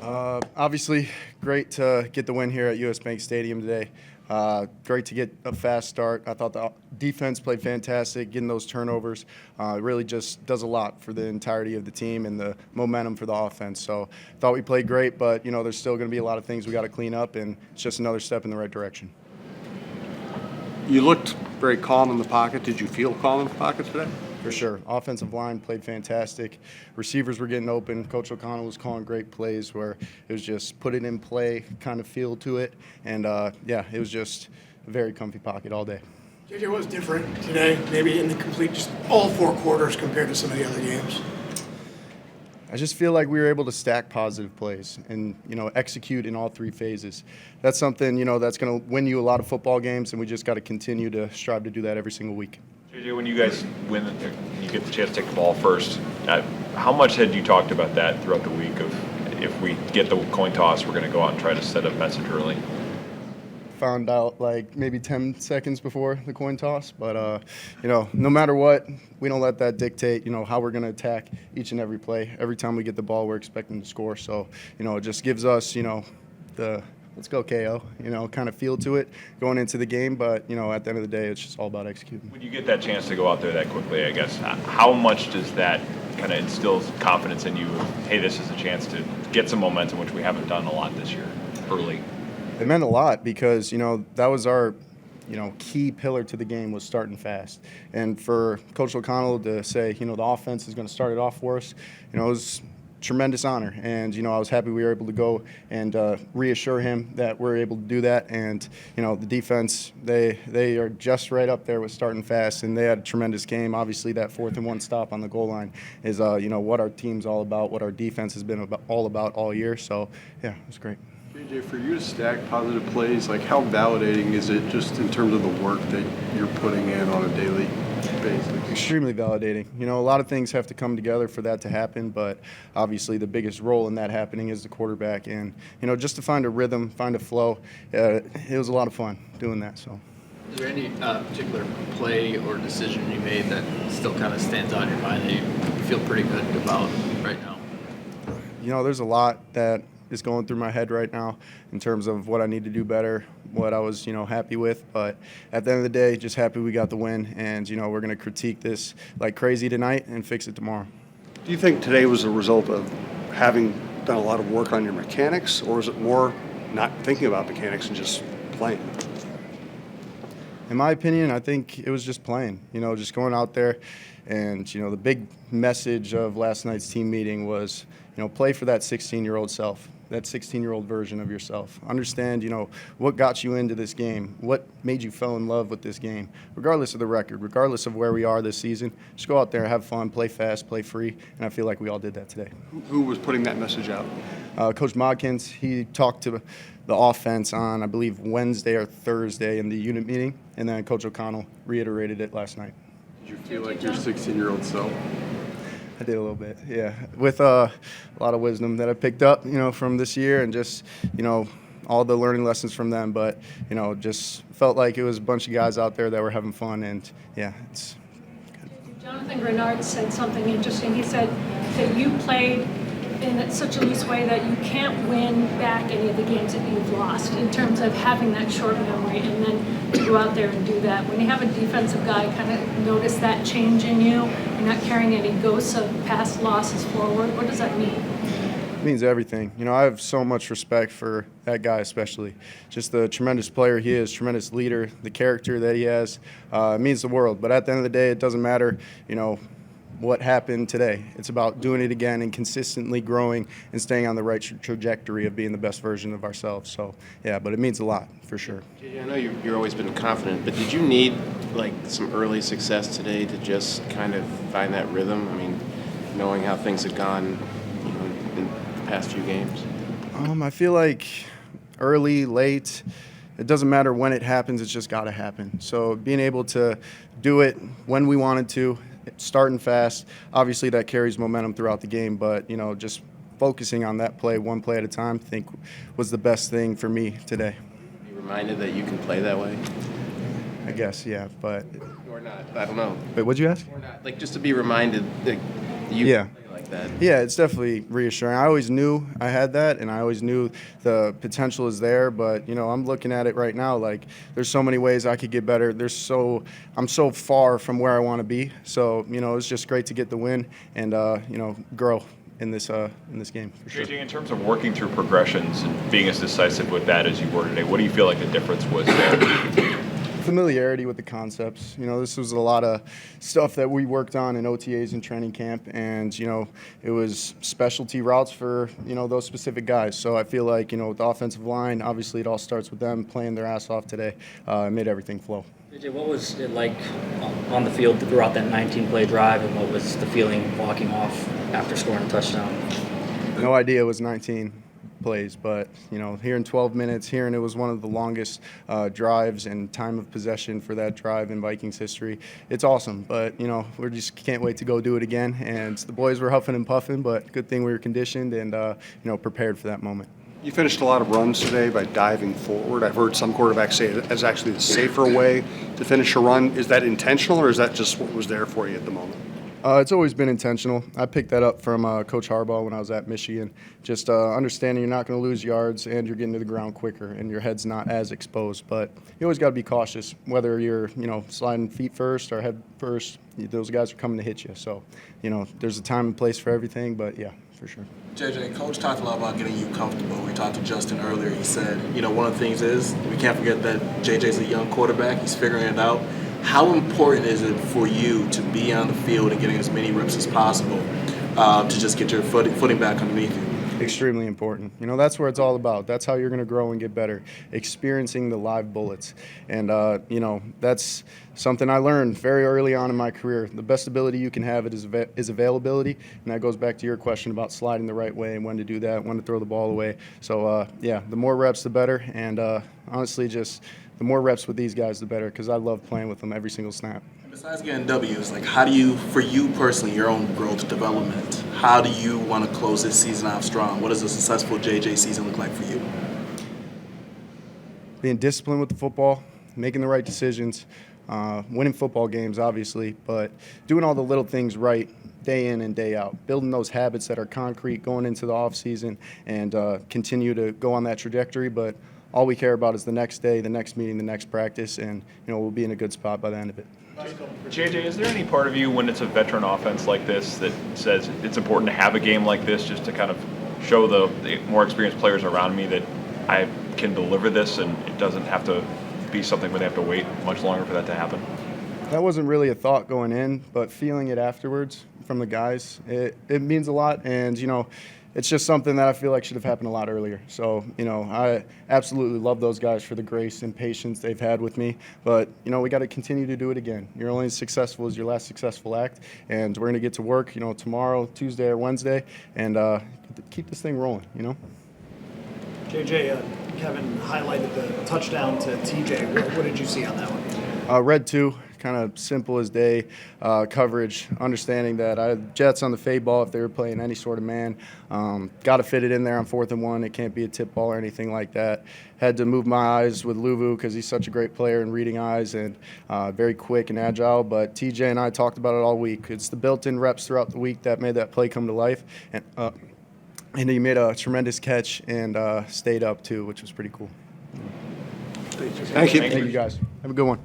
Obviously, great to get the win here at US Bank Stadium today. Great to get a fast start. I thought the defense played fantastic, getting those turnovers. Really just does a lot for the entirety of the team and the momentum for the offense. So thought we played great, but, there's still going to be a lot of things we got to clean up, and it's just another step in the right direction. You looked very calm in the pocket. Did you feel calm in the pocket today? For sure. Offensive line played fantastic. Receivers were getting open. Coach O'Connell was calling great plays where it was just put it in play kind of feel to it. And, it was just a very comfy pocket all day. J.J., what was different today, maybe in the complete, just all four quarters compared to some of the other games? I just feel like we were able to stack positive plays and, execute in all three phases. That's something, that's going to win you a lot of football games, and we just got to continue to strive to do that every single week. J.J., when you guys win, you get the chance to take the ball first. How much had you talked about that throughout the week of if we get the coin toss, we're going to go out and try to set up message early? Found out like maybe 10 seconds before the coin toss, but no matter what, we don't let that dictate how we're going to attack each and every play. Every time we get the ball, we're expecting to score. So it just gives us the let's go KO kind of feel to it going into the game. But at the end of the day, it's just all about executing. When you get that chance to go out there that quickly, I guess how much does that kind of instill confidence in you? Hey, this is a chance to get some momentum, which we haven't done a lot this year early. It meant a lot because, that was our, key pillar to the game was starting fast. And for Coach O'Connell to say, the offense is going to start it off for us, it was a tremendous honor. And, I was happy we were able to go and reassure him that we're able to do that. And, the defense, they are just right up there with starting fast, and they had a tremendous game. Obviously, that 4th and 1 stop on the goal line is, what our team's all about, what our defense has been all about all year. So, yeah, it was great. J.J., for you to stack positive plays, how validating is it just in terms of the work that you're putting in on a daily basis? Extremely validating. A lot of things have to come together for that to happen, but obviously the biggest role in that happening is the quarterback. And, just to find a rhythm, find a flow, it was a lot of fun doing that. So. Is there any particular play or decision you made that still kind of stands out in your mind that you feel pretty good about right now? There's a lot that is going through my head right now in terms of what I need to do better, what I was, happy with. But at the end of the day, just happy we got the win. And, we're going to critique this like crazy tonight and fix it tomorrow. Do you think today was a result of having done a lot of work on your mechanics, or is it more not thinking about mechanics and just playing? In my opinion, I think it was just playing, just going out there. And, the big message of last night's team meeting was, play for that 16-year-old self, that 16-year-old version of yourself. Understand, what got you into this game, what made you fall in love with this game, regardless of the record, regardless of where we are this season. Just go out there, have fun, play fast, play free, and I feel like we all did that today. Who was putting that message out? Coach Modkins, he talked to the offense on, I believe, Wednesday or Thursday in the unit meeting, and then Coach O'Connell reiterated it last night. Did you feel like your 16-year-old self? I did a little bit, yeah, with a lot of wisdom that I picked up, from this year, and just, all the learning lessons from them. But, just felt like it was a bunch of guys out there that were having fun, and yeah, it's good. Jonathan Grenard said something interesting. He said that you played in such a loose way that you can't win back any of the games that you've lost in terms of having that short memory, and then to go out there and do that. When you have a defensive guy kind of notice that change in you, you're not carrying any ghosts of past losses forward. What does that mean? It means everything. I have so much respect for that guy, especially. Just the tremendous player he is, tremendous leader, the character that he has. It means the world. But at the end of the day, it doesn't matter, what happened today. It's about doing it again and consistently growing and staying on the right trajectory of being the best version of ourselves. So, yeah, but it means a lot, for sure. J.J., I know you've always been confident, but did you need, some early success today to just kind of find that rhythm? I mean, knowing how things had gone, in the past few games? I feel like early, late, it doesn't matter when it happens, it's just got to happen. So being able to do it when we wanted to, starting fast, obviously that carries momentum throughout the game, but, just focusing on that play, one play at a time, I think was the best thing for me today. Are you reminded that you can play that way? I guess, yeah, but... Or not, I don't know. Wait, what'd you ask? Or not, just to be reminded that you yeah. can play like that? Yeah, it's definitely reassuring. I always knew I had that, and I always knew the potential is there. But I'm looking at it right now. Like, there's so many ways I could get better. I'm so far from where I want to be. So it's just great to get the win and grow in this game for sure. JJ, in terms of working through progressions and being as decisive with that as you were today, what do you feel like the difference was there? Familiarity with the concepts. This was a lot of stuff that we worked on in OTAs and training camp, and it was specialty routes for those specific guys. So I feel like with the offensive line, obviously it all starts with them playing their ass off today. It made everything flow. JJ, what was it like on the field throughout that 19-play drive, and what was the feeling walking off after scoring a touchdown? No idea it was 19 plays, but here in 12 minutes, hearing it was one of the longest drives and time of possession for that drive in Vikings history, it's awesome. But we just can't wait to go do it again. And the boys were huffing and puffing, but good thing we were conditioned and prepared for that moment. You finished a lot of runs today by diving forward. I've heard some quarterbacks say it's actually the safer way to finish a run. Is that intentional, or is that just what was there for you at the moment? It's always been intentional. I picked that up from Coach Harbaugh when I was at Michigan. Just understanding you're not going to lose yards and you're getting to the ground quicker and your head's not as exposed. But you always got to be cautious, whether you're sliding feet first or head first. Those guys are coming to hit you. So there's a time and place for everything. But yeah, for sure. JJ, Coach talked a lot about getting you comfortable. We talked to Justin earlier. He said, one of the things is we can't forget that JJ's a young quarterback. He's figuring it out. How important is it for you to be on the field and getting as many reps as possible to just get your footing back underneath you? Extremely important. That's where it's all about. That's how you're going to grow and get better, experiencing the live bullets. And, that's something I learned very early on in my career. The best ability you can have is availability, and that goes back to your question about sliding the right way and when to do that, when to throw the ball away. So, the more reps, the better. And honestly, just the more reps with these guys, the better, because I love playing with them every single snap. Besides getting W's, how do you, for you personally, your own growth development, how do you want to close this season off strong? What does a successful JJ season look like for you? Being disciplined with the football, making the right decisions, winning football games, obviously, but doing all the little things right day in and day out, building those habits that are concrete going into the offseason and continue to go on that trajectory. But all we care about is the next day, the next meeting, the next practice, and we'll be in a good spot by the end of it. JJ, is there any part of you when it's a veteran offense like this that says it's important to have a game like this just to kind of show the more experienced players around me that I can deliver this and it doesn't have to be something where they have to wait much longer for that to happen? That wasn't really a thought going in, but feeling it afterwards from the guys, it means a lot. And, it's just something that I feel like should have happened a lot earlier. So, I absolutely love those guys for the grace and patience they've had with me. But, we got to continue to do it again. You're only as successful as your last successful act. And we're going to get to work, tomorrow, Tuesday or Wednesday, and keep this thing rolling, JJ, Kevin highlighted the touchdown to TJ. What did you see on that one? Read two. Kind of simple as day coverage, understanding that I had Jets on the fade ball if they were playing any sort of man. Got to fit it in there on 4th and 1. It can't be a tip ball or anything like that. Had to move my eyes with Luvu because he's such a great player in reading eyes and very quick and agile. But TJ and I talked about it all week. It's the built-in reps throughout the week that made that play come to life. And he made a tremendous catch and stayed up too, which was pretty cool. Thank you. Thank you guys. Have a good one.